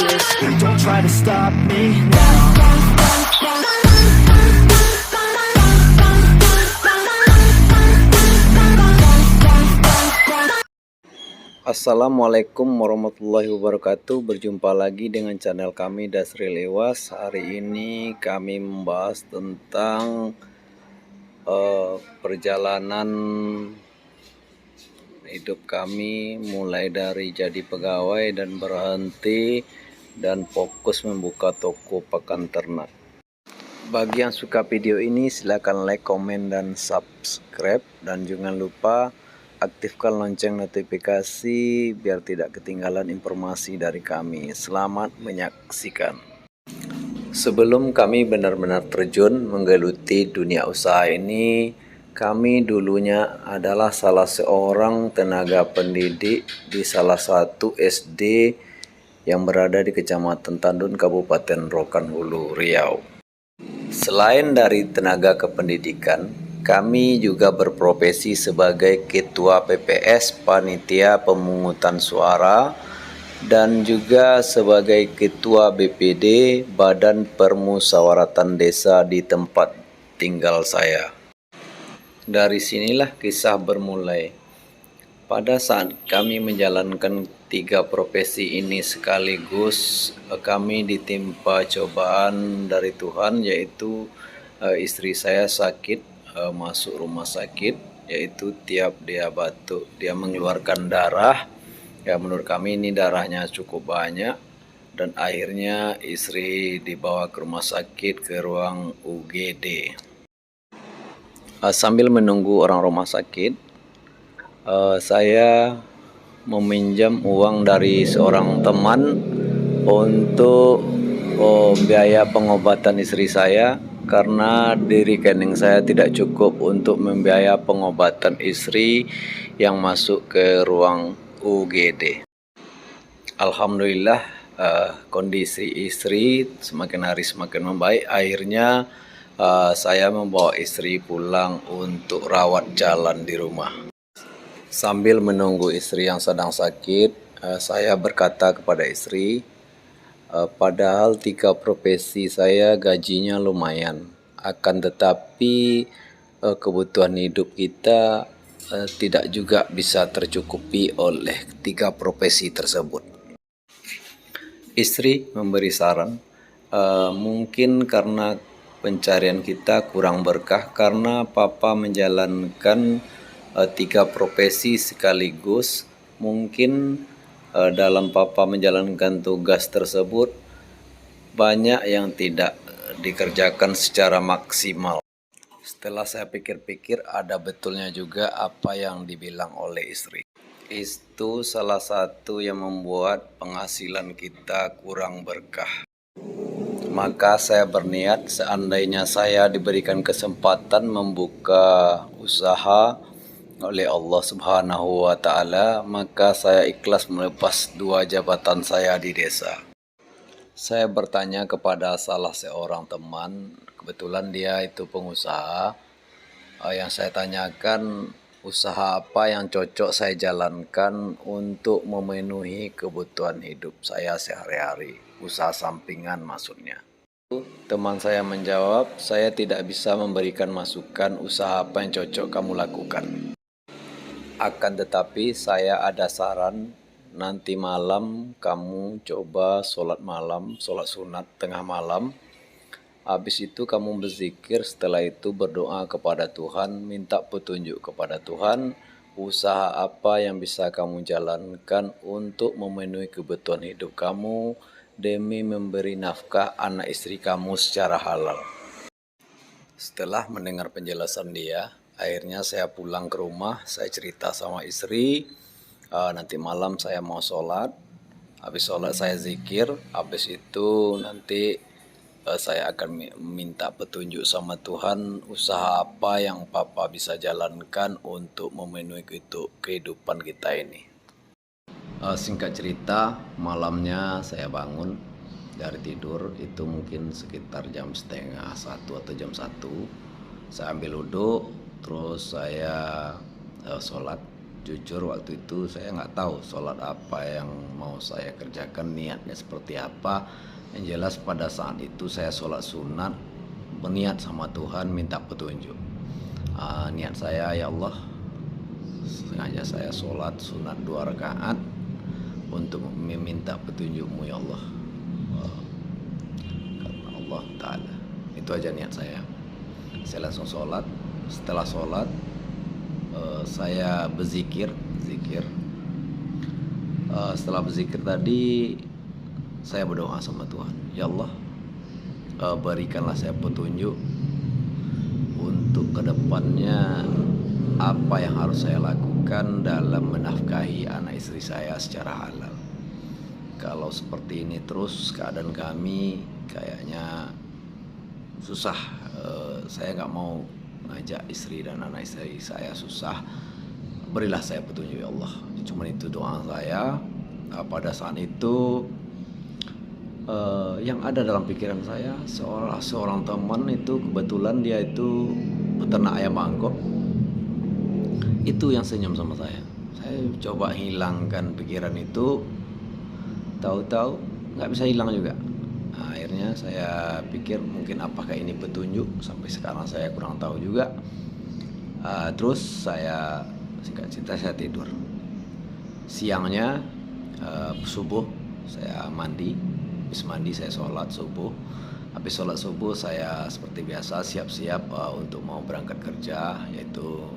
this. Don't try to stop me now. Assalamualaikum warahmatullahi wabarakatuh. Berjumpa lagi dengan channel kami Dasril Iwas. Hari ini kami membahas tentang perjalanan hidup kami, mulai dari jadi pegawai dan berhenti dan fokus membuka toko pakan ternak. Bagi yang suka video ini silahkan like, komen, dan subscribe, dan jangan lupa aktifkan lonceng notifikasi biar tidak ketinggalan informasi dari kami. Selamat menyaksikan. Sebelum kami benar-benar terjun menggeluti dunia usaha ini, kami dulunya adalah salah seorang tenaga pendidik di salah satu SD yang berada di Kecamatan Tandun, Kabupaten Rokan Hulu, Riau. Selain dari tenaga kependidikan, kami juga berprofesi sebagai Ketua PPS Panitia Pemungutan Suara dan juga sebagai Ketua BPD Badan Permusyawaratan Desa di tempat tinggal saya. Dari sinilah kisah bermulai. Pada saat kami menjalankan 3 profesi ini sekaligus, kami ditimpa cobaan dari Tuhan, yaitu istri saya sakit, masuk rumah sakit, yaitu tiap dia batuk dia mengeluarkan darah. Ya, menurut kami ini darahnya cukup banyak, dan akhirnya istri dibawa ke rumah sakit ke ruang UGD. Sambil menunggu orang rumah sakit, saya meminjam uang dari seorang teman untuk biaya pengobatan istri saya, karena di rekening saya tidak cukup untuk membiaya pengobatan istri yang masuk ke ruang UGD. Alhamdulillah, kondisi istri semakin hari semakin membaik. Akhirnya saya membawa istri pulang untuk rawat jalan di rumah. Sambil menunggu istri yang sedang sakit, saya berkata kepada istri, padahal 3 profesi saya gajinya lumayan, akan tetapi kebutuhan hidup kita tidak juga bisa tercukupi oleh 3 profesi tersebut. Istri memberi saran, mungkin karena pencarian kita kurang berkah, karena papa menjalankan 3 profesi sekaligus. Mungkin dalam papa menjalankan tugas tersebut banyak yang tidak dikerjakan secara maksimal. Setelah saya pikir-pikir, ada betulnya juga apa yang dibilang oleh istri. Itu salah satu yang membuat penghasilan kita kurang berkah. Maka saya berniat, seandainya saya diberikan kesempatan membuka usaha oleh Allah Subhanahu wa Ta'ala, maka saya ikhlas melepas 2 jabatan saya di desa. Saya bertanya kepada salah seorang teman, kebetulan dia itu pengusaha. Yang saya tanyakan, usaha apa yang cocok saya jalankan untuk memenuhi kebutuhan hidup saya sehari-hari, usaha sampingan maksudnya. Teman saya menjawab, saya tidak bisa memberikan masukan usaha apa yang cocok kamu lakukan. Akan tetapi saya ada saran, nanti malam kamu coba sholat malam, sholat sunat tengah malam. Habis itu kamu berzikir, setelah itu berdoa kepada Tuhan, minta petunjuk kepada Tuhan, usaha apa yang bisa kamu jalankan untuk memenuhi kebutuhan hidup kamu demi memberi nafkah anak istri kamu secara halal. Setelah mendengar penjelasan dia, akhirnya saya pulang ke rumah, saya cerita sama istri, nanti malam saya mau sholat, habis sholat saya zikir, habis itu nanti saya akan minta petunjuk sama Tuhan, usaha apa yang papa bisa jalankan untuk memenuhi kehidupan kita ini. Singkat cerita, malamnya saya bangun dari tidur, itu mungkin sekitar jam setengah 1 atau jam 1. Saya ambil wudhu, terus saya sholat. Jujur waktu itu saya nggak tahu sholat apa yang mau saya kerjakan, niatnya seperti apa. Yang jelas pada saat itu saya sholat sunat, berniat sama Tuhan minta petunjuk. Niat saya, ya Allah, sengaja saya sholat sunat 2 rakaat untuk meminta petunjukmu ya Allah. Karena Allah Ta'ala. Itu aja niat saya. Saya langsung sholat. Setelah sholat saya berzikir. Setelah berzikir tadi saya berdoa sama Tuhan, ya Allah, berikanlah saya petunjuk untuk kedepannya apa yang harus saya lakukan dalam menafkahi anak istri saya secara halal. Kalau seperti ini terus keadaan kami kayaknya susah. Saya nggak mau ngajak istri dan anak istri saya susah. Berilah saya petunjuk ya Allah. Cuma itu doa saya. Pada saat itu yang ada dalam pikiran saya, seorang teman itu kebetulan dia itu peternak ayam bangkok. Itu yang senyum sama saya. Saya coba hilangkan pikiran itu, tahu-tahu nggak bisa hilang juga. Nah, akhirnya saya pikir mungkin apakah ini petunjuk, sampai sekarang saya kurang tahu juga. Terus saya, singkat cerita, saya tidur. Siangnya subuh saya mandi. Habis mandi saya sholat subuh. Habis sholat subuh saya seperti biasa siap-siap untuk mau berangkat kerja, yaitu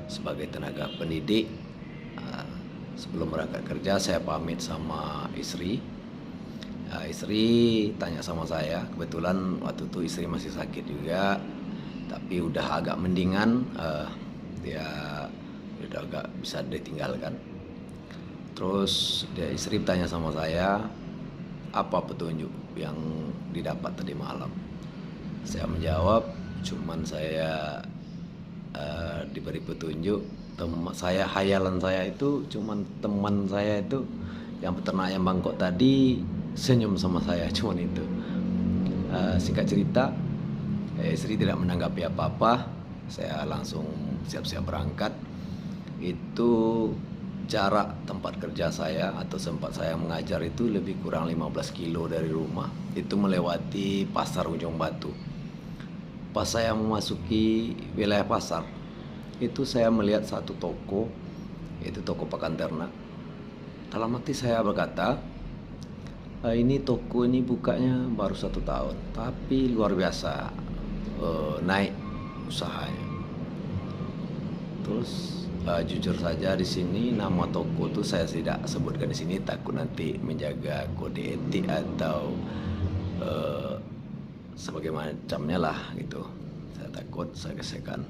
sebagai tenaga pendidik. Sebelum berangkat kerja saya pamit sama istri. Istri tanya sama saya, kebetulan waktu itu istri masih sakit juga, tapi udah agak mendingan. Dia udah agak bisa ditinggalkan. Terus istri tanya sama saya, apa petunjuk yang didapat tadi malam? Saya menjawab, cuman saya diberi petunjuk. Hayalan saya itu cuman teman saya itu yang peternak ayam bangkok tadi senyum sama saya, cuman itu. Singkat cerita, istri tidak menanggapi apa-apa. Saya langsung siap-siap berangkat. Itu jarak tempat kerja saya atau tempat saya mengajar itu lebih kurang 15 kilo dari rumah. Itu melewati pasar Ujung Batu. Pas saya memasuki wilayah pasar, itu saya melihat satu toko, yaitu toko pakan ternak. Dalam hati saya berkata, ini toko ini bukanya baru 1 tahun, tapi luar biasa naik usahanya. Terus jujur saja di sini nama toko itu saya tidak sebutkan di sini, takut nanti menjaga kode etik atau sebagaimana macamnya lah gitu. Saya takut saya gesekan.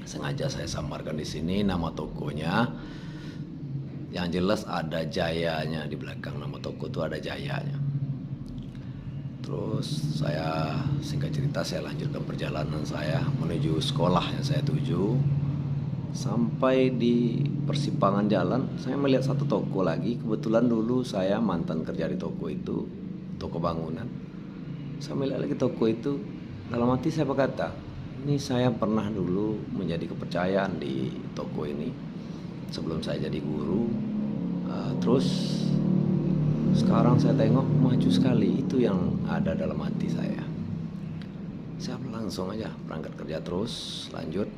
Sengaja saya samarkan di sini nama tokonya. Yang jelas ada Jayanya di belakang nama toko itu, ada Jayanya. Terus saya, singkat cerita, saya lanjutkan perjalanan saya menuju sekolah yang saya tuju. Sampai di persimpangan jalan saya melihat satu toko lagi. Kebetulan dulu saya mantan kerja di toko itu, toko bangunan. Saya melihat lagi toko itu. Dalam hati saya berkata, ini saya pernah dulu menjadi kepercayaan di toko ini sebelum saya jadi guru. Terus sekarang saya tengok maju sekali. Itu yang ada dalam hati saya. Saya langsung aja berangkat kerja terus, lanjut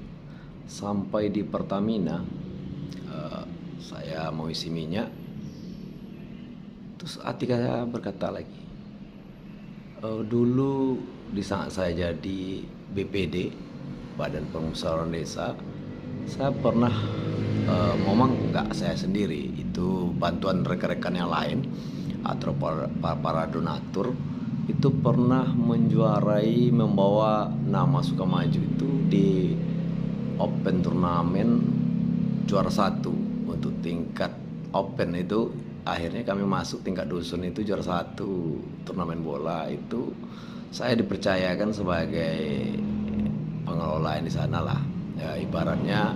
sampai di Pertamina. Saya mau isi minyak. Terus hati saya berkata lagi, dulu di saat saya jadi BPD, Badan Permusyawaratan Desa, saya pernah ngomong, enggak saya sendiri, itu bantuan rekan-rekan yang lain atau para donatur, itu pernah menjuarai, membawa nama Sukamaju itu di open turnamen juara 1 untuk tingkat open itu. Akhirnya kami masuk tingkat dusun itu juara 1 turnamen bola itu. Saya dipercayakan sebagai pengelola di sana lah. Ya, ibaratnya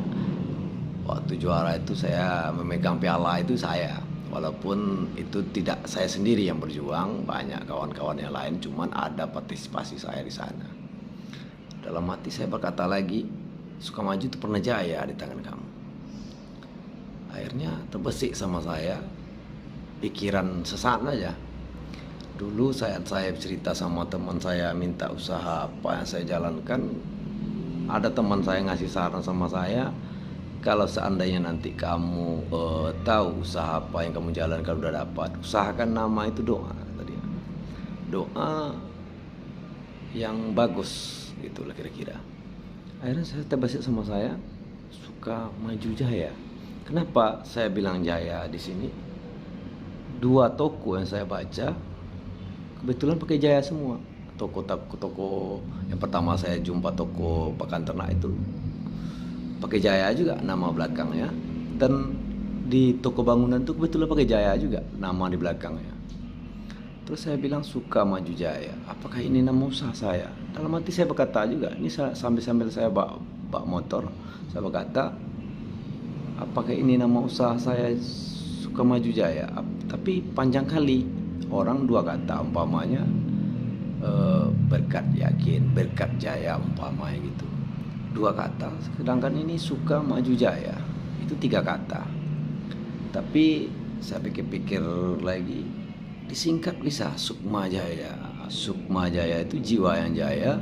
waktu juara itu saya memegang piala itu saya. Walaupun itu tidak saya sendiri yang berjuang, banyak kawan-kawan yang lain, cuman ada partisipasi saya di sana. Dalam hati saya berkata lagi, Sukamaju itu pernah jaya di tangan kamu. Akhirnya terbesit sama saya pikiran sesaat aja. Dulu saya cerita sama teman saya minta usaha apa yang saya jalankan, ada teman saya ngasih saran sama saya, kalau seandainya nanti kamu tahu usaha apa yang kamu jalankan udah dapat, usahakan nama itu doa, kata dia. Doa yang bagus gitulah kira-kira. Akhirnya saya terbesit sama saya, suka maju jaya. Kenapa saya bilang jaya di sini? Dua toko yang saya baca kebetulan pakai jaya semua. Toko yang pertama saya jumpa toko pakan ternak itu pakai jaya juga nama belakangnya, dan di toko bangunan itu kebetulan pakai jaya juga nama di belakangnya. Terus saya bilang suka maju jaya, apakah ini nama usaha saya? Dalam hati saya berkata juga, ini sambil saya bawa motor, saya berkata, apakah ini nama usaha saya suka maju jaya? Tapi panjang kali, orang dua kata umpamanya, berkat yakin, berkat jaya umpamanya gitu, dua kata. Sedangkan ini suka maju jaya, itu tiga kata. Tapi saya pikir-pikir lagi, disingkat bisa Sukma Jaya. Sukma Jaya itu jiwa yang jaya,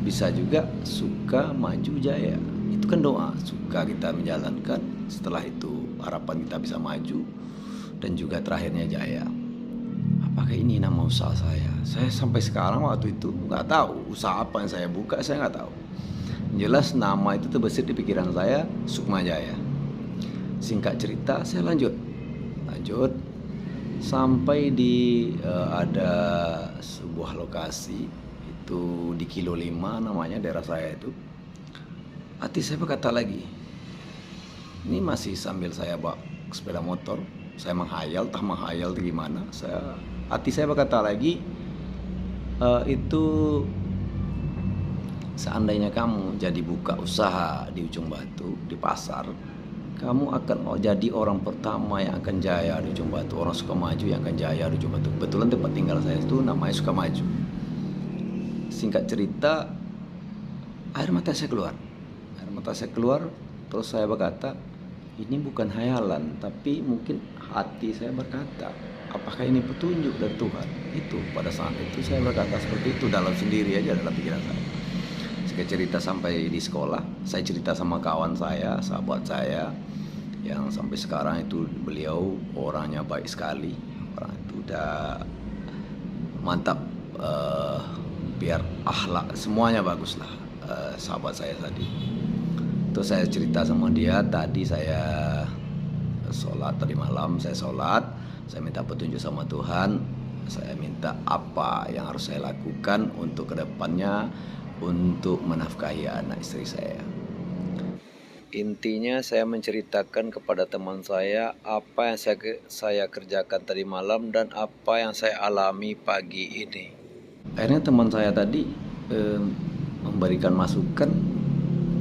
bisa juga suka maju jaya. Itu kan doa, suka kita menjalankan, setelah itu harapan kita bisa maju, dan juga terakhirnya jaya. Apakah ini nama usaha saya? Saya sampai sekarang waktu itu nggak tahu usaha apa yang saya buka, saya nggak tahu. Jelas nama itu terbesit di pikiran saya, Sukma Jaya. Singkat cerita, saya lanjut sampai di ada sebuah lokasi itu di Kilo 5 namanya, daerah saya itu. Hati saya berkata lagi, ini masih sambil saya bawa sepeda motor, saya menghayal gimana. Hati saya berkata lagi, itu seandainya kamu jadi buka usaha di Ujung Batu, di pasar, kamu akan jadi orang pertama yang akan jaya di Ujung Batu. Orang Sukamaju yang akan jaya di Ujung Batu. Kebetulan tempat tinggal saya itu namanya Sukamaju. Singkat cerita, air mata saya keluar. Terus saya berkata, ini bukan hayalan, tapi mungkin hati saya berkata, apakah ini petunjuk dari Tuhan? Itu pada saat itu saya berkata seperti itu dalam sendiri aja, dalam pikiran saya. Singkat cerita, sampai di sekolah, saya cerita sama kawan saya, sahabat saya, yang sampai sekarang itu beliau orangnya baik sekali. Orang itu udah mantap, biar akhlak semuanya bagus lah, sahabat saya tadi. Terus saya cerita sama dia, tadi saya sholat tadi malam, saya minta petunjuk sama Tuhan, saya minta apa yang harus saya lakukan untuk kedepannya, untuk menafkahi anak istri saya. Intinya saya menceritakan kepada teman saya apa yang saya kerjakan tadi malam dan apa yang saya alami pagi ini. Akhirnya teman saya tadi memberikan masukan,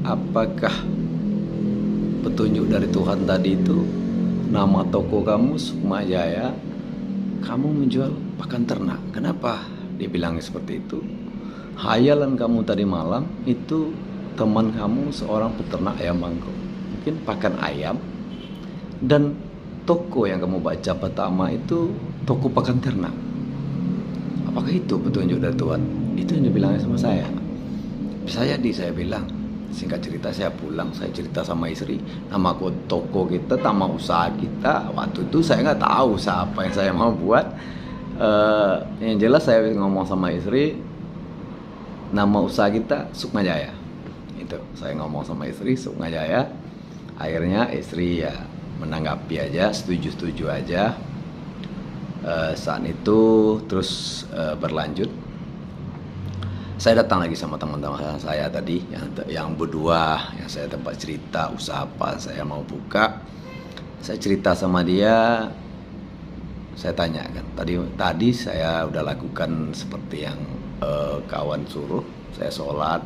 apakah petunjuk dari Tuhan tadi itu, nama toko kamu Sukma Jaya, kamu menjual pakan ternak. Kenapa dia bilang seperti itu? Hayalan kamu tadi malam itu teman kamu seorang peternak ayam bangkok, mungkin pakan ayam, dan toko yang kamu baca pertama itu toko pakan ternak. Apakah itu petunjuk dari Tuhan? Itu yang dibilangnya sama saya. Bisa jadi, saya bilang. Singkat cerita, saya pulang, saya cerita sama istri, nama toko kita, nama usaha kita. Waktu itu saya nggak tahu usaha apa yang saya mau buat. Yang jelas saya ngomong sama istri, nama usaha kita Sukma Jaya. Itu saya ngomong sama istri Sukma Jaya. Akhirnya istri ya menanggapi aja, setuju aja. Saat itu terus berlanjut. Saya datang lagi sama teman-teman saya tadi yang berdua, yang saya tempat cerita usaha apa saya mau buka. Saya cerita sama dia, saya tanyakan, tadi saya udah lakukan seperti yang kawan suruh. Saya sholat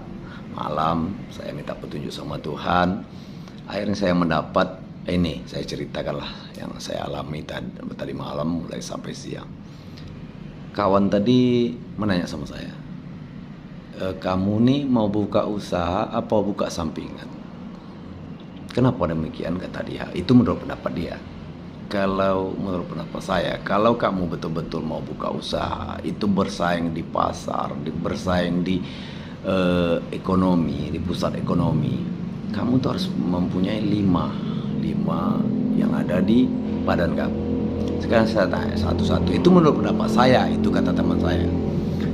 malam, saya minta petunjuk sama Tuhan. Akhirnya saya mendapat ini, saya ceritakanlah yang saya alami tadi malam mulai sampai siang. Kawan tadi menanya sama saya, kamu nih mau buka usaha apa buka sampingan? Kenapa demikian, kata dia? Itu menurut pendapat dia. Kalau menurut pendapat saya, kalau kamu betul-betul mau buka usaha, itu bersaing di pasar, bersaing di ekonomi, di pusat ekonomi, kamu tuh harus mempunyai lima yang ada di badan kamu. Sekarang saya tanya satu-satu. Itu menurut pendapat saya, itu kata teman saya.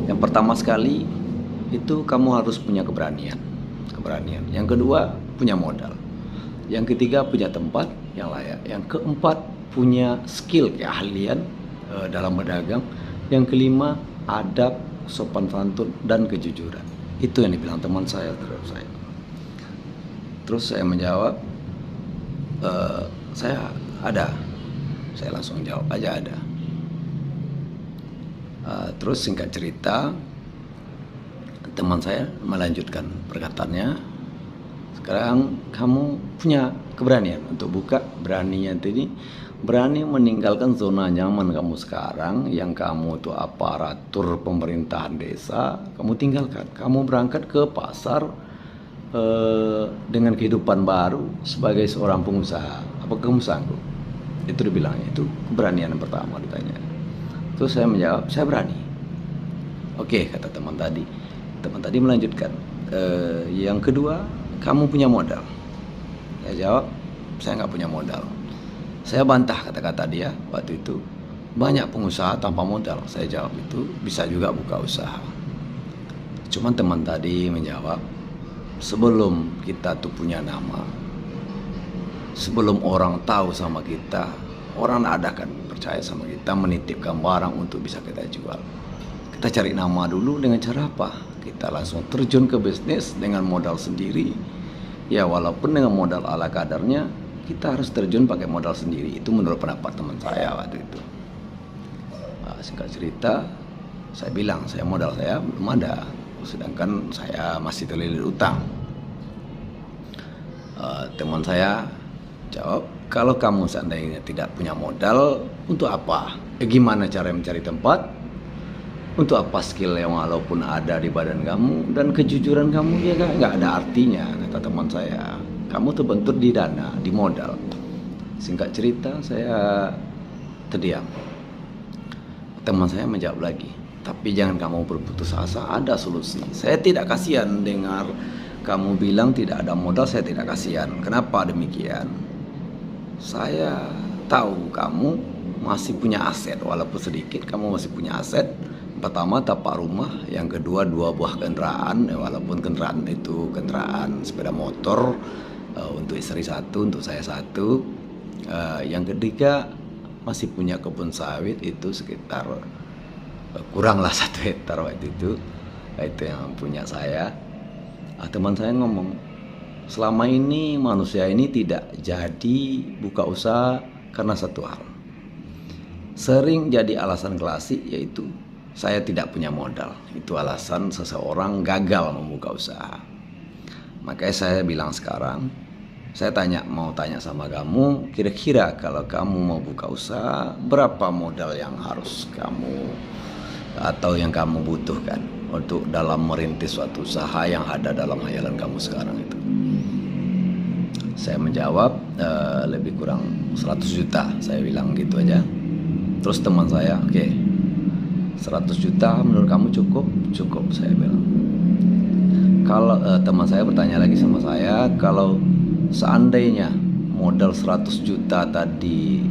Yang pertama sekali, itu kamu harus punya keberanian. Yang kedua, punya modal. Yang ketiga, punya tempat yang layak. Yang keempat, punya skill, keahlian dalam berdagang. Yang kelima, adab, sopan santun, dan kejujuran. Itu yang dibilang teman saya terhadap saya. Terus saya menjawab, saya ada. Saya langsung jawab aja ada. Terus singkat cerita, teman saya melanjutkan perkataannya. Sekarang kamu punya keberanian untuk buka, beraninya ini berani meninggalkan zona nyaman kamu sekarang, yang kamu tuh aparatur pemerintahan desa, kamu tinggalkan. Kamu berangkat ke pasar dengan kehidupan baru sebagai seorang pengusaha. Apakah kamu sanggup? Itu dibilangnya, itu keberanian yang pertama ditanya. Terus saya menjawab, saya berani. Oke, kata teman tadi. Teman tadi melanjutkan, yang kedua, kamu punya modal? Saya jawab, saya nggak punya modal. Saya bantah kata-kata dia waktu itu. Banyak pengusaha tanpa modal. Saya jawab itu bisa juga buka usaha. Cuman teman tadi menjawab, sebelum kita tuh punya nama, sebelum orang tahu sama kita, orang ada kan percaya sama kita, menitipkan barang untuk bisa kita jual. Kita cari nama dulu. Dengan cara apa? Kita langsung terjun ke bisnis dengan modal sendiri. Ya walaupun dengan modal ala kadarnya, kita harus terjun pakai modal sendiri. Itu menurut pendapat teman saya waktu itu. Singkat cerita, saya bilang modal saya belum ada, sedangkan saya masih terlilit utang. Teman saya jawab, kalau kamu seandainya tidak punya modal, untuk apa? Gimana cara mencari tempat? Untuk apa skill yang walaupun ada di badan kamu dan kejujuran kamu, ya nggak ada artinya, kata teman saya. Kamu terbentur di dana, di modal. Singkat cerita, saya terdiam. Teman saya menjawab lagi, tapi jangan kamu berputus asa, ada solusi. Saya tidak kasihan dengar kamu bilang tidak ada modal, saya tidak kasihan. Kenapa demikian? Saya tahu kamu masih punya aset, walaupun sedikit, kamu masih punya aset. Pertama, tapak rumah. Yang kedua, 2 buah kendaraan, walaupun kendaraan itu kendaraan sepeda motor, untuk istri 1, untuk saya 1. Yang ketiga, masih punya kebun sawit, itu sekitar kuranglah 1 hektar waktu itu. Itu yang punya saya. Teman saya ngomong, selama ini manusia ini tidak jadi buka usaha karena satu hal. Sering jadi alasan klasik, yaitu saya tidak punya modal. Itu alasan seseorang gagal membuka usaha. Makanya saya bilang sekarang, saya mau tanya sama kamu, kira-kira kalau kamu mau buka usaha, berapa modal yang harus kamu atau yang kamu butuhkan untuk dalam merintis suatu usaha yang ada dalam hayalan kamu sekarang itu? Saya menjawab, lebih kurang 100 juta, saya bilang gitu aja. Terus teman saya, oke, 100 juta menurut kamu cukup? Cukup, saya bilang. Kalau teman saya bertanya lagi sama saya, kalau seandainya modal 100 juta tadi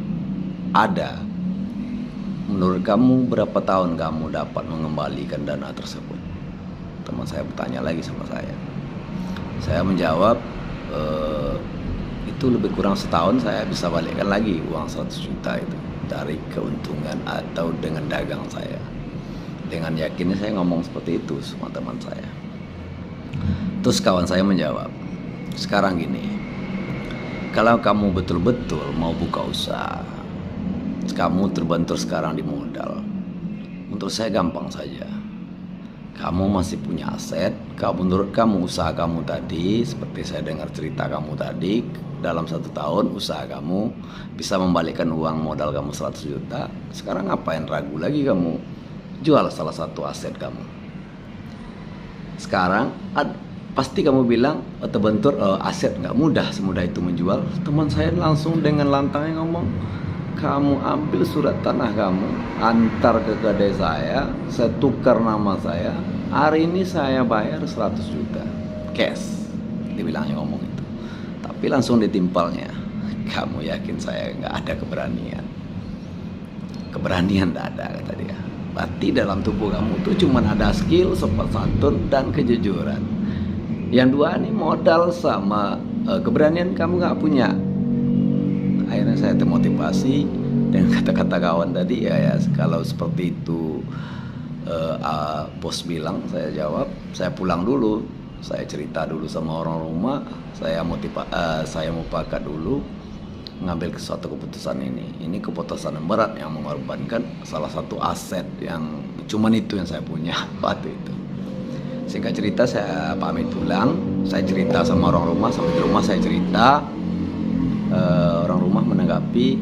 ada, menurut kamu berapa tahun kamu dapat mengembalikan dana tersebut? Teman saya bertanya lagi sama saya. Saya menjawab, itu lebih kurang setahun saya bisa balikkan lagi uang 100 juta itu dari keuntungan atau dengan dagang saya. Dengan yakinnya saya ngomong seperti itu sama teman saya. Terus kawan saya menjawab, sekarang gini, kalau kamu betul-betul mau buka usaha, kamu terbentur sekarang di modal, menurut saya gampang saja. Kamu masih punya aset, menurut kamu usaha kamu tadi, seperti saya dengar cerita kamu tadi, dalam 1 tahun usaha kamu bisa membalikkan uang modal kamu 100 juta. Sekarang ngapain ragu lagi kamu? Jual salah satu aset kamu. Sekarang pasti kamu bilang terbentur aset nggak mudah semudah itu menjual. Teman saya langsung dengan lantangnya ngomong, kamu ambil surat tanah kamu, antar ke kedai saya tukar nama saya, hari ini saya bayar 100 juta cash, dibilangnya ngomong itu. Tapi langsung ditimpalnya, kamu yakin saya nggak ada keberanian? Keberanian tidak ada, kata dia. Berarti dalam tubuh kamu tuh cuma ada skill, sopan santun, dan kejujuran. Yang dua nih modal sama keberanian kamu nggak punya. Akhirnya saya termotivasi dengan kata-kata kawan tadi, ya kalau seperti itu bos bilang, saya jawab, saya pulang dulu, saya cerita dulu sama orang rumah, saya mau pakat dulu ngambil suatu keputusan ini. Ini keputusan yang berat yang mengorbankan salah satu aset yang cuman itu yang saya punya waktu itu. Singkat cerita, saya pamit pulang, saya cerita sama orang rumah, sampai di rumah saya cerita. Orang rumah menanggapi,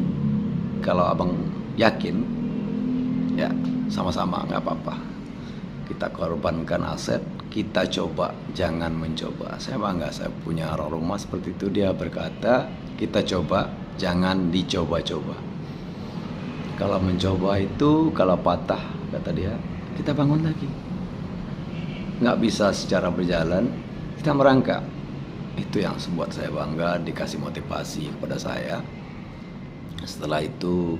kalau abang yakin, ya sama-sama nggak apa-apa. Kita korbankan aset, kita coba, jangan mencoba. Saya bangga, saya punya orang rumah seperti itu. Dia berkata, kita coba, jangan dicoba-coba. Kalau mencoba itu, kalau patah, kata dia, kita bangun lagi. Nggak bisa secara berjalan, kita merangkak. Itu yang membuat saya bangga, dikasih motivasi kepada saya. Setelah itu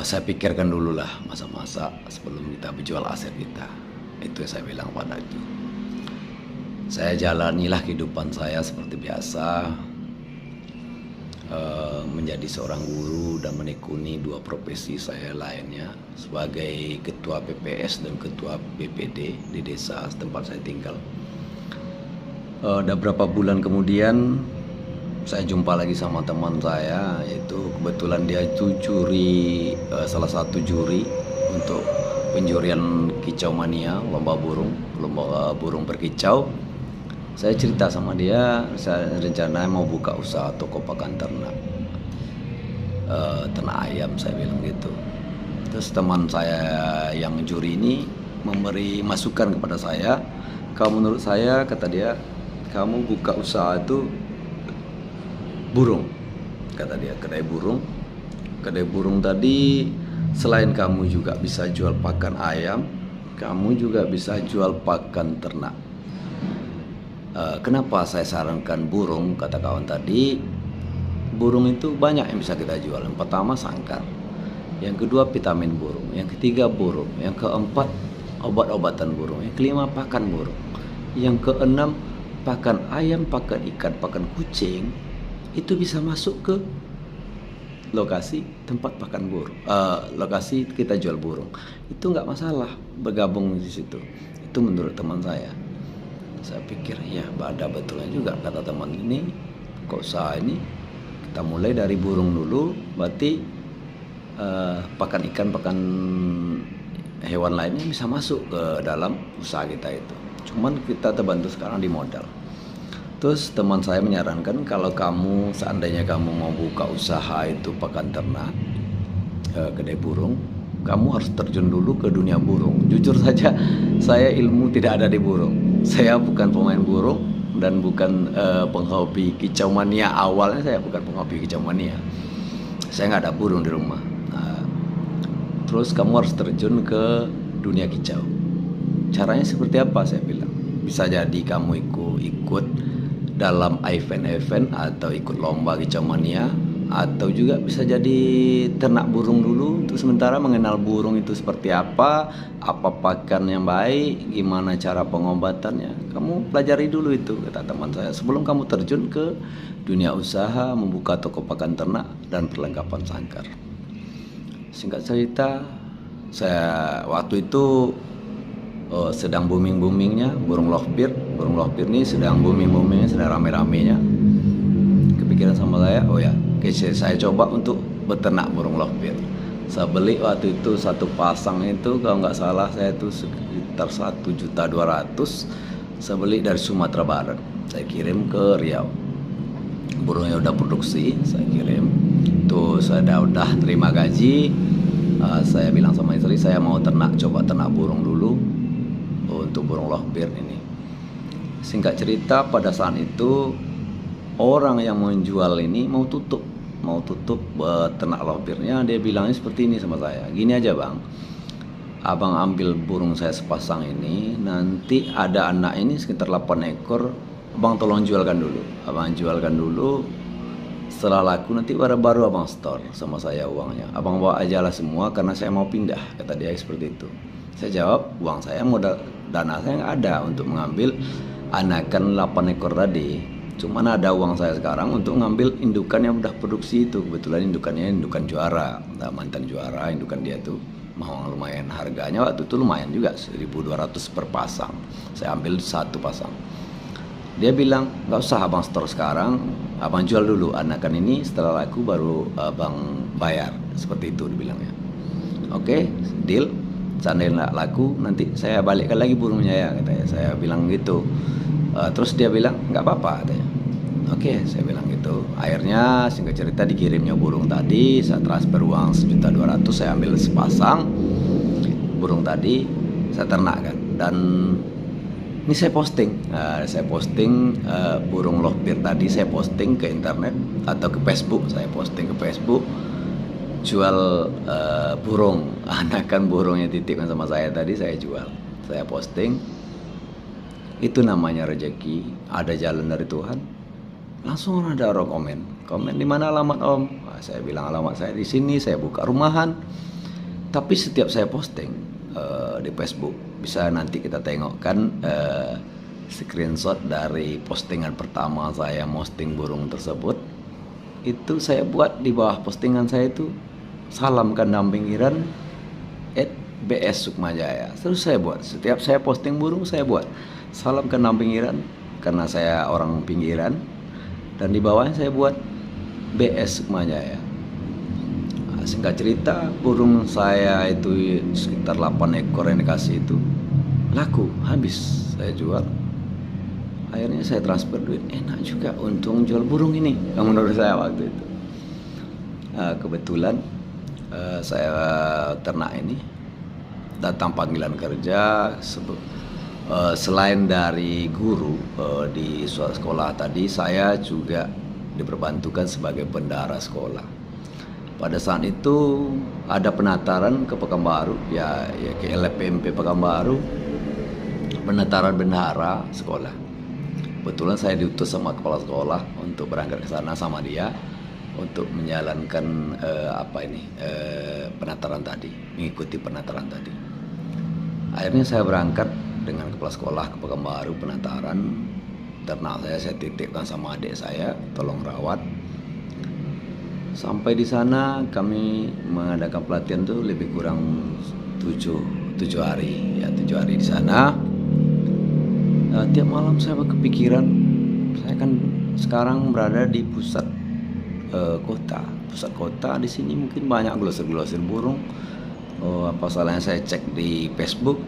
saya pikirkan dulu lah masa-masa sebelum kita berjual aset kita. Itu yang saya bilang pada itu. Saya jalanilah kehidupan saya seperti biasa, menjadi seorang guru dan menekuni dua profesi saya lainnya sebagai ketua PPS dan ketua BPD di desa tempat saya tinggal. Dan beberapa bulan kemudian saya jumpa lagi sama teman saya, yaitu kebetulan dia itu salah satu juri untuk penjurian Kicau Mania, lomba burung berkicau. Saya cerita sama dia, saya rencana mau buka usaha toko pakan ternak ayam, saya bilang gitu. Terus teman saya yang juri ini memberi masukan kepada saya, kalau menurut saya, kata dia, kamu buka usaha itu burung, kata dia, kedai burung. Kedai burung tadi selain kamu juga bisa jual pakan ayam, kamu juga bisa jual pakan ternak. Kenapa saya sarankan burung, kata kawan tadi? Burung itu banyak yang bisa kita jual. Yang pertama sangkar, yang kedua vitamin burung, yang ketiga burung, yang keempat obat-obatan burung, yang kelima pakan burung, yang keenam pakan ayam, pakan ikan, pakan kucing. Itu bisa masuk ke lokasi tempat pakan burung, lokasi kita jual burung. Itu nggak masalah bergabung di situ. Itu menurut teman saya. Saya pikir ya ada betulnya juga kata teman ini. Kok usaha ini kita mulai dari burung dulu, berarti pakan ikan, pakan hewan lainnya bisa masuk ke dalam usaha kita itu. Cuman kita terbantu sekarang di modal. Terus teman saya menyarankan, kalau kamu seandainya kamu mau buka usaha itu pakan ternak, kedai burung, kamu harus terjun dulu ke dunia burung. Jujur saja, saya ilmu tidak ada di burung. Saya bukan pemain burung dan bukan penghobi kicau mania. Awalnya saya bukan penghobi kicau mania. Saya nggak ada burung di rumah. Terus kamu harus terjun ke dunia kicau. Caranya seperti apa? Saya bilang, bisa jadi kamu ikut dalam event-event atau ikut lomba kicau mania, atau juga bisa jadi ternak burung dulu untuk sementara, mengenal burung itu seperti apa pakan yang baik, gimana cara pengobatannya. Kamu pelajari dulu itu, kata teman saya, sebelum kamu terjun ke dunia usaha membuka toko pakan ternak dan perlengkapan sangkar. Singkat cerita, saya waktu itu sedang booming-boomingnya burung lovebird. Burung lovebird ini sedang booming-boomingnya, sedang rame-ramenya. Kepikiran sama saya, saya coba untuk beternak burung lovebird. Saya beli waktu itu satu pasang itu, kalau nggak salah saya itu sekitar 1.200.000. Saya beli dari Sumatera Barat, saya kirim ke Riau. Burungnya udah produksi, saya kirim. Tuh saya udah terima gaji. Saya bilang sama istri, saya mau coba ternak burung dulu untuk burung lovebird ini. Singkat cerita, pada saat itu orang yang menjual ini mau tutup ternak lohbirnya. Dia bilangnya seperti ini sama saya, gini aja bang, abang ambil burung saya sepasang ini, nanti ada anak ini sekitar 8 ekor, abang tolong jualkan dulu. Abang jualkan dulu, setelah laku nanti baru abang store sama saya uangnya. Abang bawa aja lah semua karena saya mau pindah, kata dia seperti itu. Saya jawab, uang saya, modal dana saya nggak ada untuk mengambil anakan 8 ekor tadi. Cuman ada uang saya sekarang untuk ngambil indukan yang udah produksi itu. Kebetulan indukannya indukan juara, mantan juara. Indukan dia tuh mau lumayan, harganya waktu itu lumayan juga, 1.200 per pasang. Saya ambil satu pasang. Dia bilang, nggak usah abang store sekarang, abang jual dulu anakan ini, setelah laku baru abang bayar. Seperti itu dibilangnya. Oke, deal. Seandainya laku, nanti saya balikkan lagi burungnya ya, katanya. Saya bilang gitu. Terus dia bilang, nggak apa-apa, katanya. Oke, saya bilang gitu. Akhirnya singkat cerita dikirimnya burung tadi, saya transfer uang 1.200.000, saya ambil sepasang burung tadi, saya ternakkan. Dan ini saya posting, burung lohbir tadi saya posting ke internet atau ke Facebook. Saya posting ke Facebook, jual burung, anakan burung yang titipkan sama saya tadi saya jual. Saya posting, itu namanya rezeki, ada jalan dari Tuhan. Langsung ada orang komen di mana alamat om? Nah, saya bilang alamat saya di sini, saya buka rumahan. Tapi setiap saya posting di Facebook, bisa nanti kita tengokkan screenshot dari postingan pertama saya posting burung tersebut. Itu saya buat di bawah postingan saya itu, salam kandang pinggiran @BS Sukmajaya. Terus saya buat, setiap saya posting burung saya buat salam kandang pinggiran karena saya orang pinggiran, dan di bawahnya saya buat BS Sukmajaya. Nah, singkat cerita, burung saya itu sekitar 8 ekor yang dikasih itu laku, habis saya jual. Akhirnya saya transfer duit, enak juga, untung jual burung ini, yang menurut saya waktu itu. Kebetulan saya ternak ini datang panggilan kerja. Selain dari guru di suatu sekolah tadi, saya juga diperbantukan sebagai bendahara sekolah. Pada saat itu ada penataran ke Pekanbaru, ya ke LPMP Pekanbaru, penataran bendahara sekolah. Kebetulan saya diutus sama kepala sekolah untuk berangkat ke sana sama dia untuk menjalankan penataran tadi, mengikuti penataran tadi. Akhirnya saya berangkat dengan kepala sekolah ke Pekanbaru penataran. Ternak saya titipkan sama adik saya, tolong rawat. Sampai di sana kami mengadakan pelatihan tuh lebih kurang 7 hari ya, 7 hari di sana. Tiap malam saya kepikiran, saya kan sekarang berada di pusat kota. Di sini mungkin banyak glosir burung. Apa salahnya saya cek di Facebook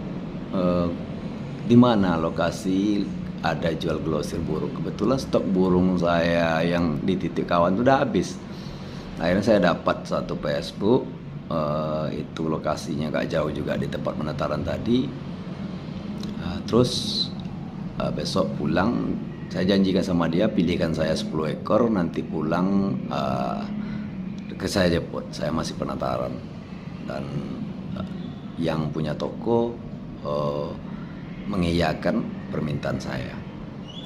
di mana lokasi ada jual glosir burung. Kebetulan stok burung saya yang di titik kawan itu udah habis. Akhirnya saya dapat satu Facebook, itu lokasinya gak jauh juga di tempat penataran tadi. Terus besok pulang saya janjikan sama dia, pilihkan saya 10 ekor, nanti pulang ke saya jemput, saya masih penataran. Dan yang punya toko mengiyakan permintaan saya.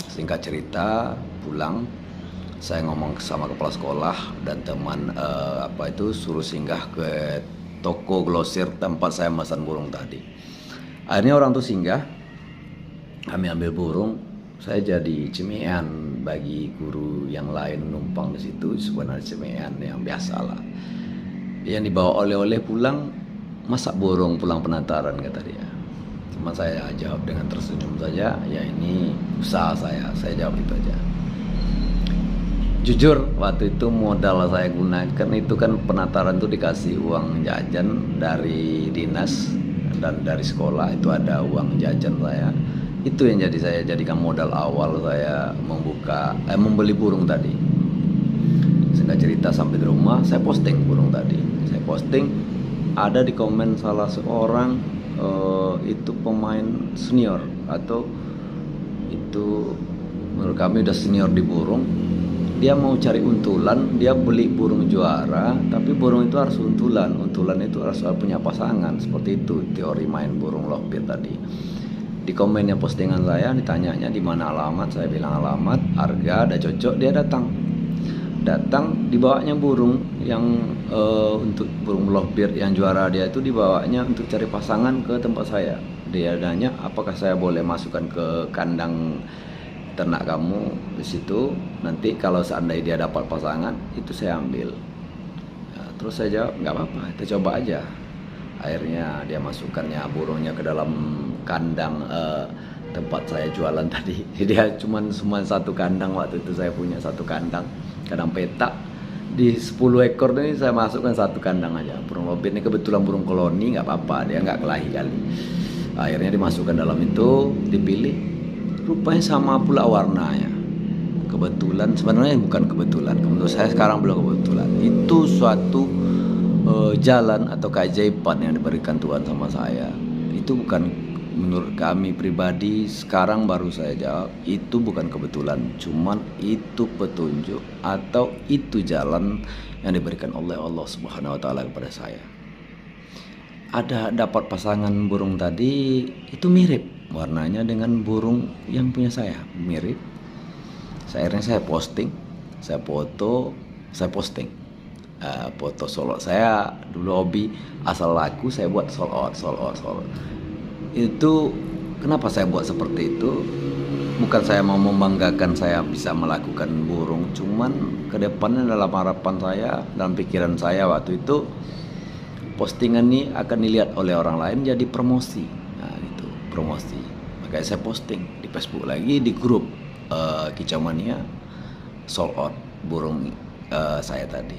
Singkat cerita, pulang saya ngomong sama kepala sekolah dan teman suruh singgah ke toko glosir tempat saya memesan burung tadi. Akhirnya orang tuh singgah, kami ambil burung. Saya jadi cemian bagi guru yang lain numpang di situ, sebenarnya cemian yang biasa lah. Yang dibawa oleh-oleh pulang, masak burung pulang penataran, kata dia. Cuma saya jawab dengan tersenyum saja, ya ini usaha saya jawab itu aja. Jujur waktu itu modal saya gunakan itu kan penataran itu dikasih uang jajan dari dinas dan dari sekolah, itu ada uang jajan saya. Itu yang saya jadikan modal awal saya membeli burung tadi. Singkat cerita sampai di rumah saya posting burung tadi. Saya posting, ada di komen salah seorang itu pemain senior atau itu menurut kami udah senior di burung. Dia mau cari untulan, dia beli burung juara, tapi burung itu harus untulan itu harus punya pasangan. Seperti itu teori main burung lovebird tadi. Di komennya postingan saya ditanyanya di mana alamat, saya bilang alamat, harga, ada cocok, dia datang dibawanya burung yang untuk burung lovebird yang juara, dia itu dibawanya untuk cari pasangan ke tempat saya. Dia nanya apakah saya boleh masukkan ke kandang ternak kamu di situ, nanti kalau seandainya dia dapat pasangan itu saya ambil. Nah, terus saya jawab nggak apa-apa, kita coba aja. Akhirnya dia masukkannya burungnya ke dalam kandang tempat saya jualan tadi. Dia cuma satu kandang, waktu itu saya punya satu kandang petak. Di 10 ekor ini saya masukkan satu kandang aja. Burung lovebird ini kebetulan burung koloni, nggak apa-apa, dia nggak kelahi kali. Akhirnya dimasukkan dalam itu, dipilih. Rupanya sama pula warnanya. Kebetulan, sebenarnya bukan kebetulan, menurut saya sekarang belum kebetulan. Itu suatu jalan atau keajaiban yang diberikan Tuhan sama saya. Itu bukan, menurut kami pribadi sekarang baru saya jawab, itu bukan kebetulan, cuman itu petunjuk atau itu jalan yang diberikan oleh Allah Subhanahu wa taala kepada saya. Ada dapat pasangan burung tadi itu mirip warnanya dengan burung yang punya saya, mirip. Akhirnya saya posting, saya foto, saya posting foto solot saya. Dulu hobi asal laku, saya buat solot. Itu kenapa saya buat seperti itu? Bukan saya mau membanggakan saya bisa melakukan burung, cuman kedepannya dalam harapan saya, dalam pikiran saya waktu itu, postingan ini akan dilihat oleh orang lain jadi promosi. Nah, itu promosi. Makanya saya posting di Facebook lagi, di grup Kicau Mania, sold out burung saya tadi.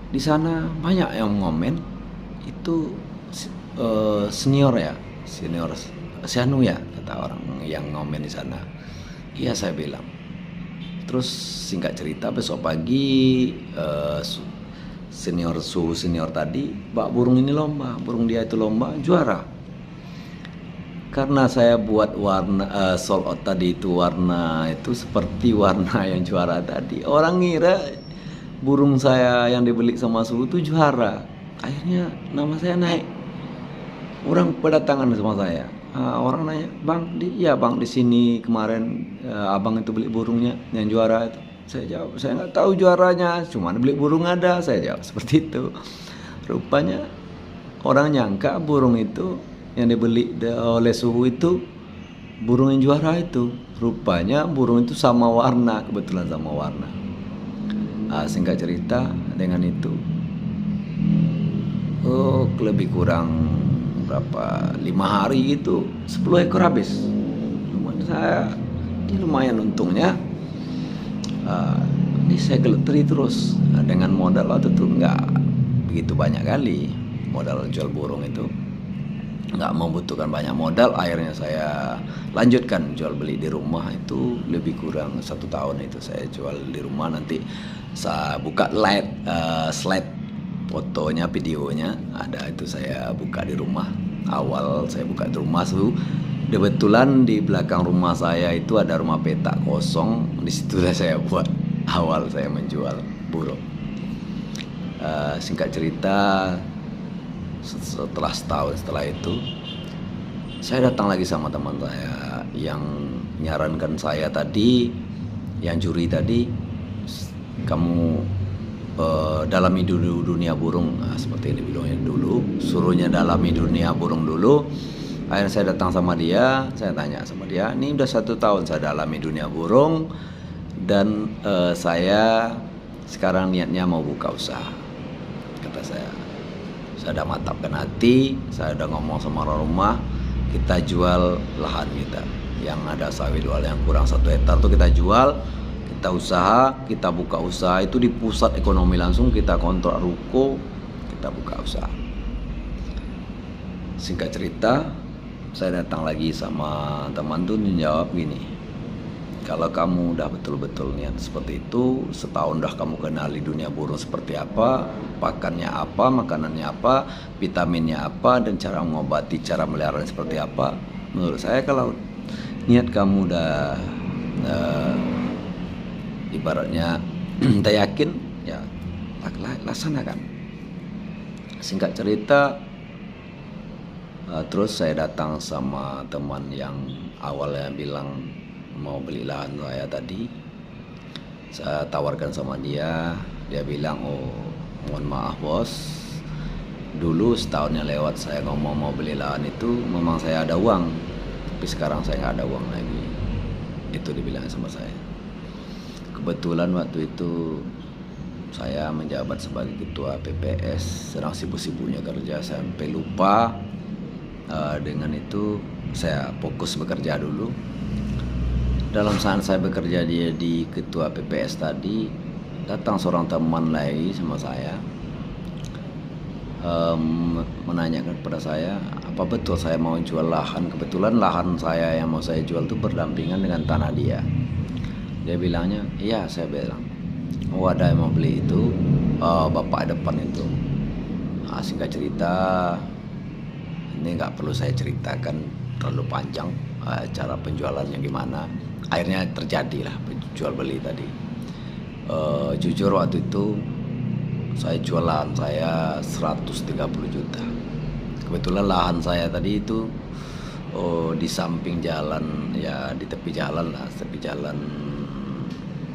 Di sana banyak yang ngomen, itu senior Sianu ya, kata orang yang ngomen di sana. Iya, saya bilang. Terus singkat cerita, besok pagi senior tadi, Pak, burung ini lomba, burung dia itu lomba, juara. Karena saya buat warna sold out tadi itu, warna itu seperti warna yang juara tadi, orang ngira burung saya yang dibeli sama Suhu itu juara. Akhirnya nama saya naik, orang berdatangan sama saya. Orang nanya, bang, bang, di sini kemarin abang itu beli burungnya yang juara itu. Saya jawab, saya nggak tahu juaranya, cuma beli burung ada. Saya jawab seperti itu. Rupanya orang nyangka burung itu yang dibeli oleh Suhu itu burung yang juara itu. Rupanya burung itu sama warna, kebetulan sama warna. Singkat cerita, dengan itu lebih kurang berapa, 5 hari gitu, 10 ekor habis. Lumayan untungnya. Ini saya geletri terus dengan modal waktu itu nggak begitu banyak kali. Modal jual burung itu nggak membutuhkan banyak modal. Akhirnya saya lanjutkan jual beli di rumah, itu lebih kurang 1 tahun itu saya jual di rumah. Nanti saya buka slide fotonya, videonya ada, itu saya buka di rumah. Awal saya buka di rumah tuh, kebetulan di belakang rumah saya itu ada rumah petak kosong. Di situ saya buat awal saya menjual burung. Singkat cerita, setelah setahun setelah itu, saya datang lagi sama teman saya yang nyarankan saya tadi, yang juri tadi, kamu dalami dulu dunia burung. Seperti ini bilangnya dulu, suruhnya dalami dunia burung dulu. Akhirnya saya datang sama dia, saya tanya sama dia, ini udah 1 tahun saya dalami dunia burung, dan saya sekarang niatnya mau buka usaha. Kata saya udah mantapkan hati, saya udah ngomong sama orang rumah, kita jual lahan kita yang ada sawit jual yang kurang 1 hektar tuh kita jual, kita usaha, kita buka usaha itu di pusat ekonomi langsung, kita kontrak ruko, kita buka usaha. Singkat cerita, saya datang lagi sama teman tuh menjawab gini, kalau kamu udah betul-betul niat seperti itu, setahun udah kamu kenali dunia burung seperti apa, pakannya apa, makanannya apa, vitaminnya apa, dan cara mengobati, cara meliharanya seperti apa. Menurut saya kalau niat kamu udah ibaratnya udah yakin, ya laksanakan. Singkat cerita, terus saya datang sama teman yang awalnya bilang mau beli lahan saya tadi. Saya tawarkan sama dia, dia bilang, oh mohon maaf bos, dulu setahun yang lewat saya ngomong mau beli lahan itu memang saya ada uang, tapi sekarang saya nggak ada uang lagi. Itu dibilang sama saya. Kebetulan waktu itu saya menjabat sebagai ketua PPS, sedang sibuk-sibuknya kerja sampai lupa. Dengan itu saya fokus bekerja dulu. Dalam saat saya bekerja di ketua PPS tadi, datang seorang teman lagi sama saya, menanyakan kepada saya, apa betul saya mau jual lahan. Kebetulan lahan saya yang mau saya jual itu berdampingan dengan tanah dia. Dia bilangnya, iya. Saya bilang, oh ada yang mau beli itu, bapak depan itu. Singkat cerita, ini nggak perlu saya ceritakan terlalu panjang cara penjualannya gimana. Akhirnya terjadilah jual beli tadi. Jujur waktu itu saya jual lahan saya 130 juta. Kebetulan lahan saya tadi itu di samping jalan, ya di tepi jalan lah, tepi jalan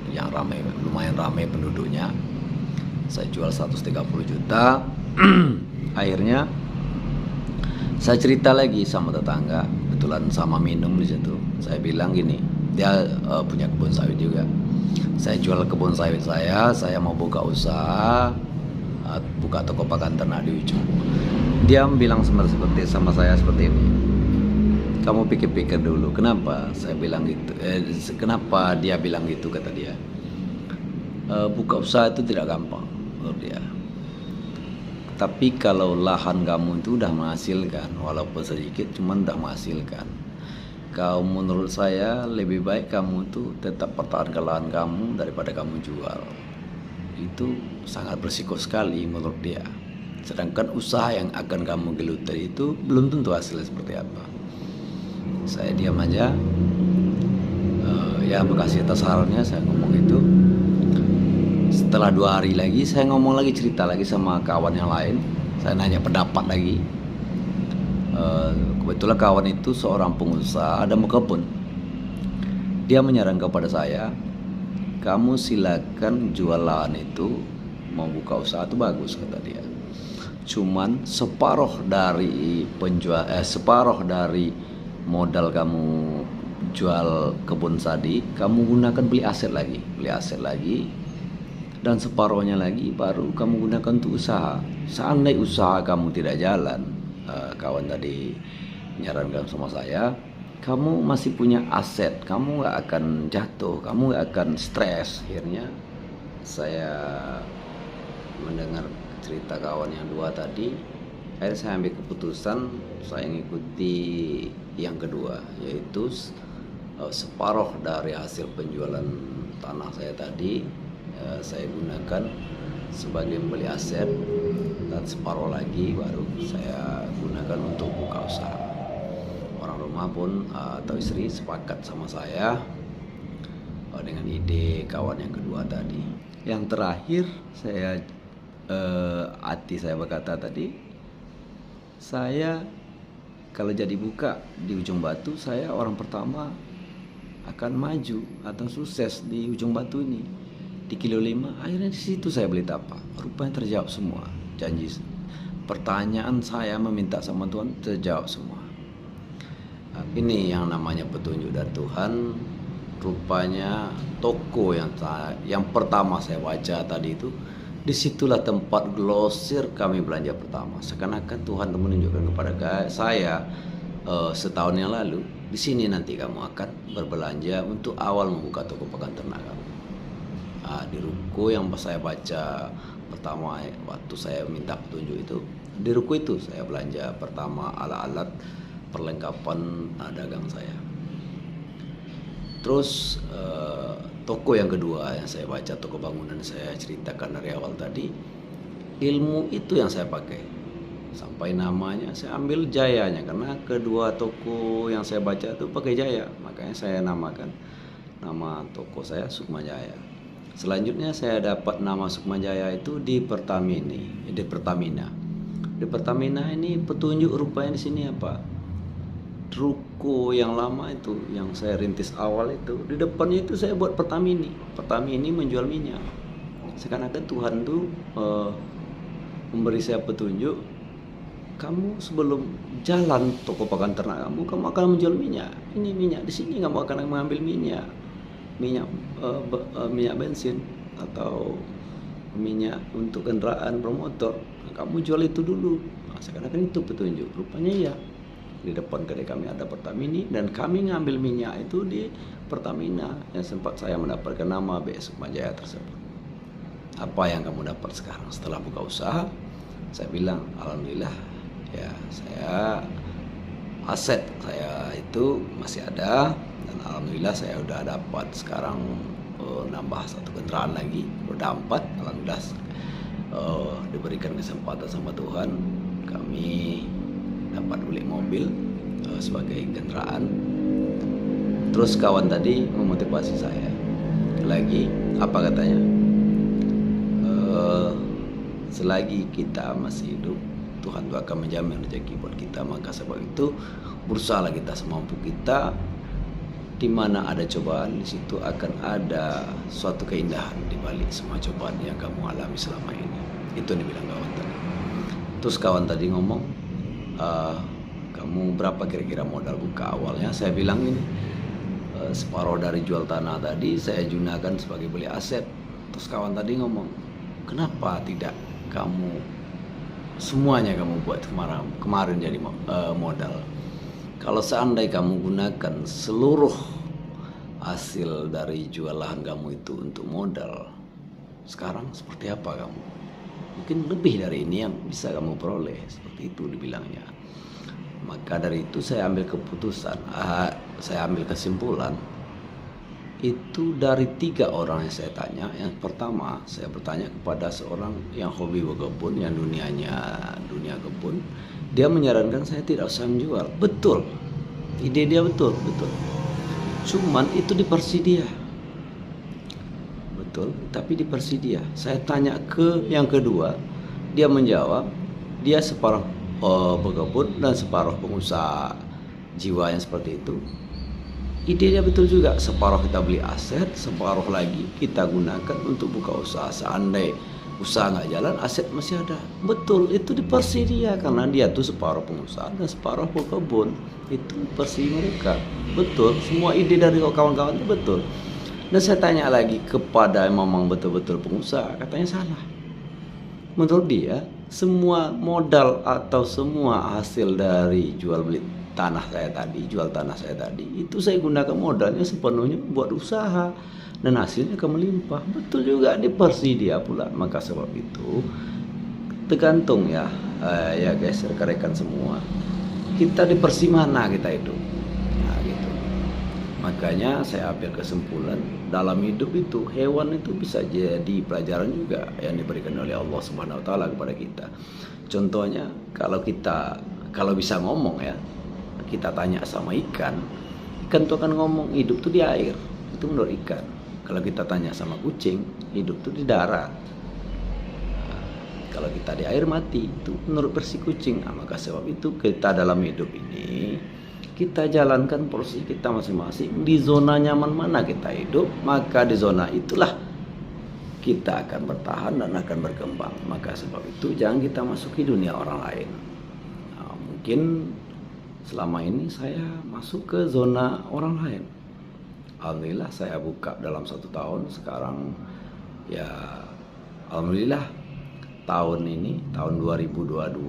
yang ramai, lumayan ramai penduduknya. Saya jual 130 juta. Akhirnya saya cerita lagi sama tetangga, kebetulan sama minum di situ. Saya bilang gini, dia punya kebun sawit juga. Saya jual kebun sawit saya mau buka usaha, buka toko pakan ternak di ujung. Dia bilang seperti sama saya seperti ini, kamu pikir-pikir dulu. Kenapa saya bilang gitu? Kenapa dia bilang gitu, kata dia. Buka usaha itu tidak gampang menurut dia. Tapi kalau lahan kamu itu udah menghasilkan, walaupun sedikit, cuman udah menghasilkan, menurut saya lebih baik kamu itu tetap pertahankan lahan kamu daripada kamu jual. Itu sangat berisiko sekali menurut dia. Sedangkan usaha yang akan kamu geluti itu belum tentu hasilnya seperti apa. Saya diam aja. Ya makasih atas sarannya, saya ngomong itu. Setelah 2 hari lagi saya ngomong lagi, cerita lagi sama kawan yang lain. Saya nanya pendapat lagi. Kebetulan kawan itu seorang pengusaha, ada mau kebun. Dia menyarankan kepada saya, kamu silakan jual lahan itu, mau buka usaha itu bagus, kata dia. Cuman separuh dari separuh dari modal kamu jual kebun tadi, kamu gunakan beli aset lagi, dan separuhnya lagi baru kamu gunakan untuk usaha. Seandainya usaha kamu tidak jalan, kawan tadi menyarankan sama saya, kamu masih punya aset, kamu gak akan jatuh, kamu gak akan stres. Akhirnya saya mendengar cerita kawan yang 2 tadi, akhirnya saya ambil keputusan, saya mengikuti yang kedua, yaitu separuh dari hasil penjualan tanah saya tadi saya gunakan sebagai membeli aset, dan separuh lagi baru saya gunakan untuk buka usaha. Orang rumah pun atau istri sepakat sama saya dengan ide kawan yang kedua tadi. Yang terakhir, saya hati saya berkata tadi, saya kalau jadi buka di Ujung Batu, saya orang pertama akan maju atau sukses di Ujung Batu ini, di kilo 5. Akhirnya di situ saya beli tapak. Rupanya terjawab semua janji, pertanyaan saya meminta sama Tuhan terjawab semua. Ini yang namanya petunjuk dari Tuhan. Rupanya toko yang pertama saya baca tadi itu, disitulah tempat glosir kami belanja pertama. Seakan-akan Tuhan menunjukkan kepada saya setahun yang lalu, di sini nanti kamu akan berbelanja untuk awal membuka toko pakan ternak kamu. Di ruko yang saya baca pertama waktu saya minta petunjuk itu, di ruko itu saya belanja pertama alat-alat perlengkapan dagang saya. Terus toko yang kedua yang saya baca, toko bangunan saya ceritakan dari awal tadi, ilmu itu yang saya pakai. sampai namanya saya ambil Jayanya karena kedua toko yang saya baca itu pakai Jaya, makanya saya namakan nama toko saya Sukma Jaya. Selanjutnya saya dapat nama Sukma Jaya itu di Pertamina. Di Pertamina ini petunjuk rupanya di sini apa? Ruko yang lama itu yang saya rintis awal itu di depannya itu saya buat Pertamini. Pertamini menjual minyak. Seakan-akan Tuhan tuh memberi saya petunjuk, kamu sebelum jalan toko pakan ternak kamu akan menjual minyak. Ini minyak di sini kamu akan mengambil minyak bensin atau minyak untuk kendaraan bermotor. Kamu jual itu dulu. Nah, seakan-akan itu petunjuk. Rupanya ya. Di depan kedai kami ada Pertamini dan kami ngambil minyak itu di Pertamina yang sempat saya mendapatkan nama BS Sukma Jaya tersebut. Apa yang kamu dapat sekarang setelah buka usaha? Saya bilang alhamdulillah ya, saya aset saya itu masih ada dan alhamdulillah saya udah dapat sekarang nambah satu kendaraan lagi, roda 4. Alhamdulillah diberikan kesempatan sama Tuhan, kami dapat beli mobil sebagai kendaraan. Terus kawan tadi memotivasi saya lagi, apa katanya, selagi kita masih hidup Tuhan tuh akan menjamin rezeki buat kita. Maka sebab itu berusahalah kita semampu kita. Di mana ada cobaan, di situ akan ada suatu keindahan di balik semua cobaan yang kamu alami selama ini. Itu yang dibilang kawan tadi. Terus kawan tadi ngomong, kamu berapa kira-kira modal buka awalnya? Saya bilang ini separuh dari jual tanah tadi saya gunakan sebagai beli aset. Terus kawan tadi ngomong, kenapa tidak kamu semuanya kamu buat kemarin jadi modal? Kalau seandainya kamu gunakan seluruh hasil dari jual lahan kamu itu untuk modal, sekarang seperti apa kamu? Mungkin lebih dari ini yang bisa kamu peroleh, seperti itu dibilangnya. Maka dari itu saya ambil keputusan, saya ambil kesimpulan. Itu dari 3 orang yang saya tanya. Yang pertama saya bertanya kepada seorang yang hobi berkebun, yang dunia kebun. Dia menyarankan saya tidak usah menjual. Betul, ide dia betul. Cuman itu dipersedia. Betul, tapi dipersedia. Saya tanya ke yang kedua, dia menjawab dia separuh berkebun dan separuh pengusaha jiwa yang seperti itu. Idenya betul juga, separuh kita beli aset, separuh lagi kita gunakan untuk buka usaha. Seandainya usaha nggak jalan, aset masih ada. Betul, itu dipersedia karena dia tuh separuh pengusaha dan separuh berkebun. Itu persi mereka. Betul, semua ide dari kawan-kawan itu betul. Dan saya tanya lagi kepada yang memang betul-betul pengusaha, katanya salah. Menurut dia, semua modal atau semua hasil dari jual tanah saya tadi itu saya gunakan modalnya sepenuhnya buat usaha dan hasilnya akan melimpah. Betul juga, dipersedia pula. Maka sebab itu tergantung ya guys, rekan-rekan semua, kita di persi mana kita hidup. Nah gitu. Makanya saya ambil kesimpulan dalam hidup itu hewan itu bisa jadi pelajaran juga yang diberikan oleh Allah Subhanahu wa taala kepada kita. Contohnya kalau bisa ngomong ya, kita tanya sama ikan tuh akan ngomong hidup tuh di air, itu menurut ikan. Kalau kita tanya sama kucing, hidup tuh di darat. Kalau kita di air mati, itu menurut versi kucing. Nah, maka sebab itu kita dalam hidup ini, kita jalankan porsi kita masing-masing. Di zona nyaman mana kita hidup, maka di zona itulah kita akan bertahan dan akan berkembang. Maka sebab itu jangan kita masuki dunia orang lain. Nah, mungkin selama ini saya masuk ke zona orang lain. Alhamdulillah saya buka dalam 1 tahun. Sekarang ya alhamdulillah tahun ini, tahun 2022,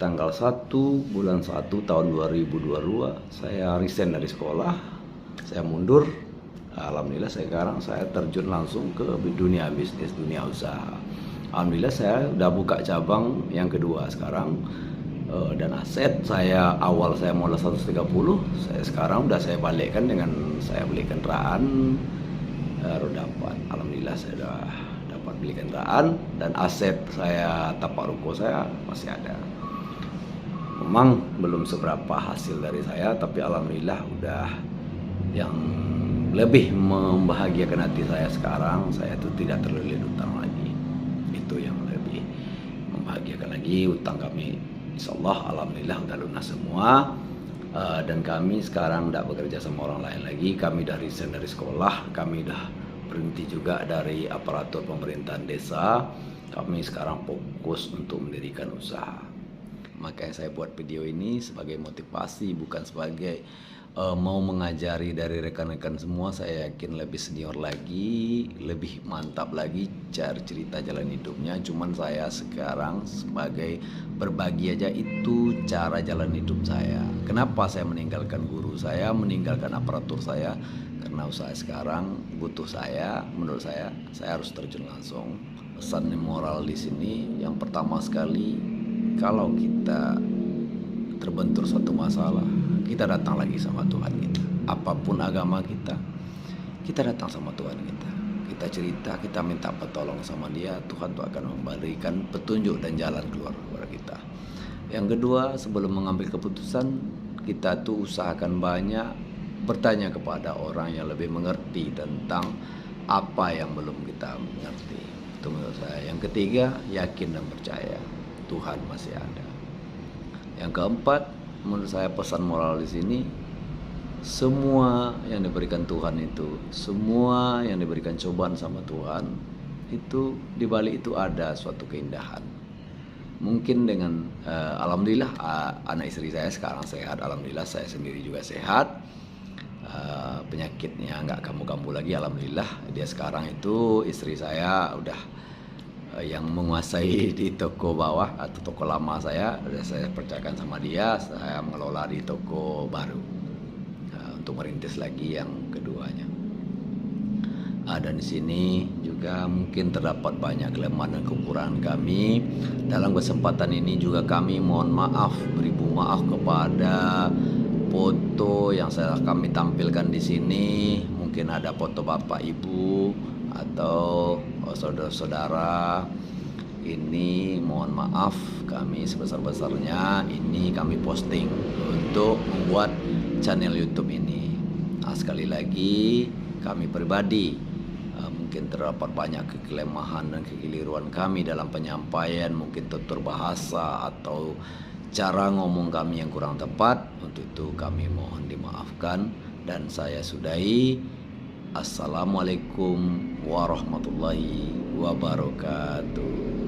tanggal 1 bulan 1 tahun 2022 saya resign dari sekolah. Saya mundur. Alhamdulillah sekarang saya terjun langsung ke dunia bisnis, dunia usaha. Alhamdulillah saya udah buka cabang yang kedua sekarang. Dan aset saya awal saya modal 130, saya sekarang udah saya balikkan dengan saya beli kendaraan roda 4. Alhamdulillah saya udah dapat beli kendaraan dan aset saya tapak ruko saya masih ada. memang belum seberapa hasil dari saya, tapi alhamdulillah udah yang lebih membahagiakan hati saya sekarang. Saya itu tidak terlilit utang lagi. Itu yang lebih membahagiakan lagi. Utang kami insya Allah alhamdulillah udah lunas semua. Dan kami sekarang tidak bekerja sama orang lain lagi. Kami udah resign dari sekolah, kami udah berhenti juga dari aparatur pemerintahan desa. Kami sekarang fokus untuk mendirikan usaha. Makanya saya buat video ini sebagai motivasi, bukan sebagai mau mengajari dari rekan-rekan semua. Saya yakin lebih senior lagi, lebih mantap lagi cari cerita jalan hidupnya. Cuman saya sekarang sebagai berbagi aja, itu cara jalan hidup saya. Kenapa saya meninggalkan guru saya, meninggalkan aparatur saya? Karena usaha sekarang butuh saya. Menurut saya harus terjun langsung. Pesan moral di sini yang pertama sekali, kalau kita terbentur suatu masalah, kita datang lagi sama Tuhan kita. Apapun agama kita datang sama Tuhan kita. Kita cerita, kita minta pertolongan sama Dia, Tuhan tuh akan memberikan petunjuk dan jalan keluar kepada kita. Yang kedua, sebelum mengambil keputusan, kita tuh usahakan banyak bertanya kepada orang yang lebih mengerti tentang apa yang belum kita mengerti. Itu menurut saya. Yang ketiga, yakin dan percaya Tuhan masih ada. Yang keempat, menurut saya pesan moral di sini, semua yang diberikan Tuhan itu, semua yang diberikan cobaan sama Tuhan itu, di balik itu ada suatu keindahan. Mungkin dengan alhamdulillah anak istri saya sekarang sehat, alhamdulillah saya sendiri juga sehat. Penyakitnya nggak kambuh-kambuh lagi, alhamdulillah. Dia sekarang itu, istri saya udah yang menguasai di toko bawah atau toko lama saya percayakan sama dia. Saya mengelola di toko baru untuk merintis lagi yang keduanya. Dan di sini juga mungkin terdapat banyak kelemahan dan kekurangan kami. Dalam kesempatan ini juga kami mohon maaf, beribu maaf kepada foto yang kami tampilkan di sini. Mungkin ada foto bapak ibu atau saudara-saudara. Ini mohon maaf, kami sebesar-besarnya ini kami posting untuk membuat channel YouTube ini. Sekali lagi, kami pribadi mungkin terdapat banyak kelemahan dan kekeliruan kami dalam penyampaian, mungkin tutur bahasa atau cara ngomong kami yang kurang tepat. Untuk itu kami mohon dimaafkan dan saya sudahi. Assalamualaikum warahmatullahi wabarakatuh.